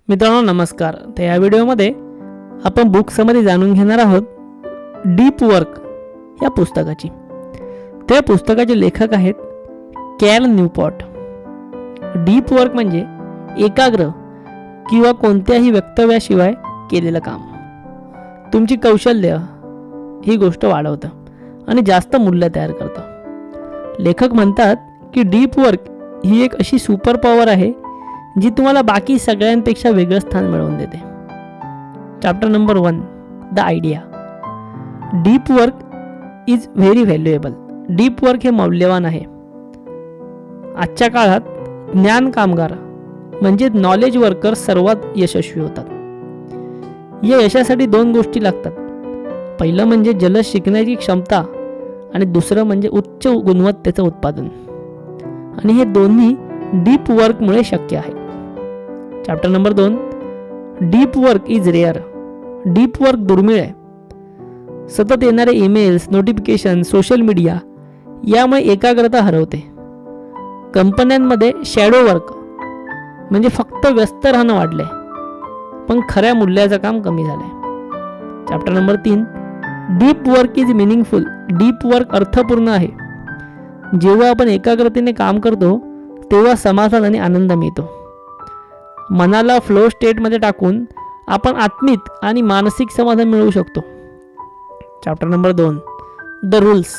मित्रांनो नमस्कार. तर या व्हिडिओमध्ये आपण बुक समरी जाणून घेणार आहोत डीप वर्क या पुस्तकाची. त्या पुस्तकाचे लेखक आहेत कॅल न्यूपोर्ट. डीप वर्क म्हणजे एकाग्र किंवा कोणत्याही वक्तव्याशिवाय केलेलं काम. तुमची कौशल्य ही गोष्ट वाढवतं आणि जास्त मूल्य तयार करतं. लेखक म्हणतात की डीप वर्क ही एक अशी सुपर पॉवर आहे जी तुम्हाला बाकी सगळ्यांपेक्षा वेगळं स्थान मिळवून देते. Chapter number 1, the idea. Deep work is very valuable. Deep work हे मौल्यवान आहे. आजच्या काळात ज्ञान कामगार म्हणजे नॉलेज वर्कर सर्वात यशस्वी होतात. या यशासाठी 2 गोष्टी लागतात. पहिलं म्हणजे जलद शिकण्याची क्षमता आणि दुसरं म्हणजे उच्च गुणवत्तेचं उत्पादन. आणि हे दोन्ही डीप वर्कमुळे शक्य आहे. Chapter number 2, deep work is rare. Deep work दुर्मिळ आहे. सतत येणारे ईमेल्स, नोटिफिकेशन, सोशल मीडिया यामुळे एकाग्रता हरवते. कंपन्यांमध्ये शॅडो वर्क म्हणजे फक्त व्यस्त राहणं वाढले, पण खऱ्या मूल्याचं काम कमी झालंय. Chapter number 3, deep work is meaningful. Deep work अर्थपूर्ण आहे. जेव्हा आपण एकाग्रतेने काम करतो तेव्हा समाधान आणि आनंद मिळतो. मनाला फ्लो स्टेटमध्ये टाकून आपण आत्मिक आणि मानसिक समाधान मिळवू शकतो. Chapter number 2, the rules.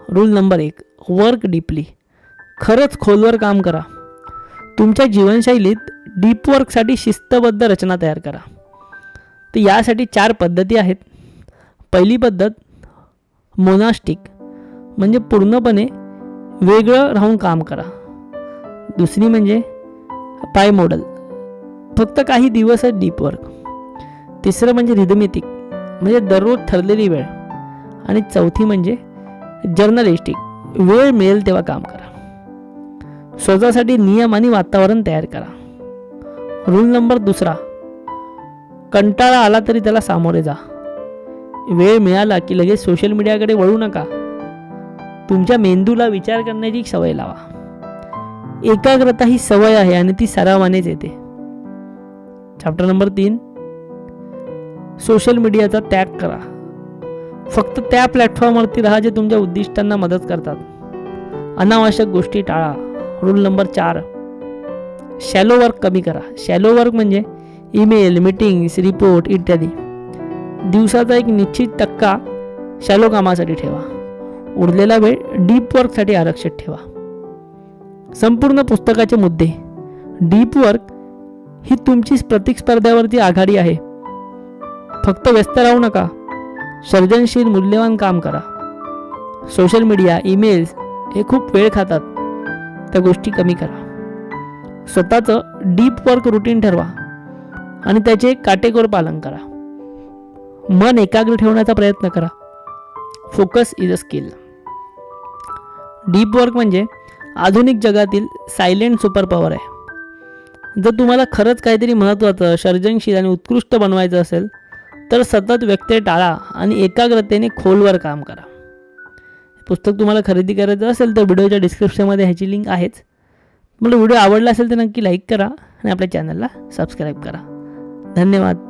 Rule number 1, work deeply. खरंच खोलवर काम करा. तुमच्या जीवनशैलीत डीप वर्कसाठी शिस्तबद्ध रचना तयार करा. तर यासाठी 4 पद्धती आहेत. पहिली पद्धत मोनास्टिक म्हणजे पूर्णपणे वेगळं राहून काम करा. दुसरी म्हणजे पाय मॉडेल, फक्त काही दिवसच डीप वर्क. तिसरं म्हणजे रिदमेटिक म्हणजे दररोज ठरलेली वेळ. आणि चौथी म्हणजे जर्नलिस्टिक, वेळ मिळेल तेव्हा काम करा. स्वतःसाठी नियम आणि वातावरण तयार करा. रूल नंबर 2, कंटाळा आला तरी त्याला सामोरे जा. वेळ मिळाला की लगेच सोशल मीडियाकडे वळू नका. तुमच्या मेंदूला विचार करण्याची सवय लावा. एकाग्रता ही सवय आहे आणि ती सरावानेच येते. चॅप्टर नंबर 3, सोशल मीडियाचा त्याग करा. फक्त त्या प्लॅटफॉर्मवरती राहा जे तुमच्या उद्दिष्टांना मदत करतात. अनावश्यक गोष्टी टाळा. रूल नंबर 4, शॅलो वर्क कमी करा. शॅलो वर्क म्हणजे ईमेल, मीटिंग्स, रिपोर्ट इत्यादी. दिवसाचा एक निश्चित टक्का शॅलो कामासाठी ठेवा. उरलेला वेळ डीप वर्कसाठी आरक्षित ठेवा. संपूर्ण पुस्तकाचे मुद्दे. डीप वर्क ही तुमची प्रतिस्पर्ध्यावरती आघाडी आहे. फक्त व्यस्त राहू नका. सर्जनशील मूल्यवान काम करा. सोशल मीडिया, ईमेल्स हे खूप वेळ खातात. त्या गोष्टी कमी करा. स्वतःचं डीप वर्क रुटीन ठरवा आणि त्याचे काटेकोर पालन करा. मन एकाग्र ठेवण्याचा प्रयत्न करा. Focus is a skill. Deep work म्हणजे आधुनिक जगातील सायलेंट सुपर पॉवर आहे. जर तुम्हाला खरंच काहीतरी महत्त्वाचं, सर्जनशील आणि उत्कृष्ट बनवायचं असेल तर सतत व्यत्यय टाळा आणि एकाग्रतेने खोलवर काम करा. पुस्तक तुम्हाला खरेदी करायचं असेल तर व्हिडिओच्या डिस्क्रिप्शनमध्ये ह्याची लिंक आहेच. मला व्हिडिओ आवडला असेल तर नक्की लाईक करा आणि आपल्या चॅनलला सबस्क्राईब करा. धन्यवाद.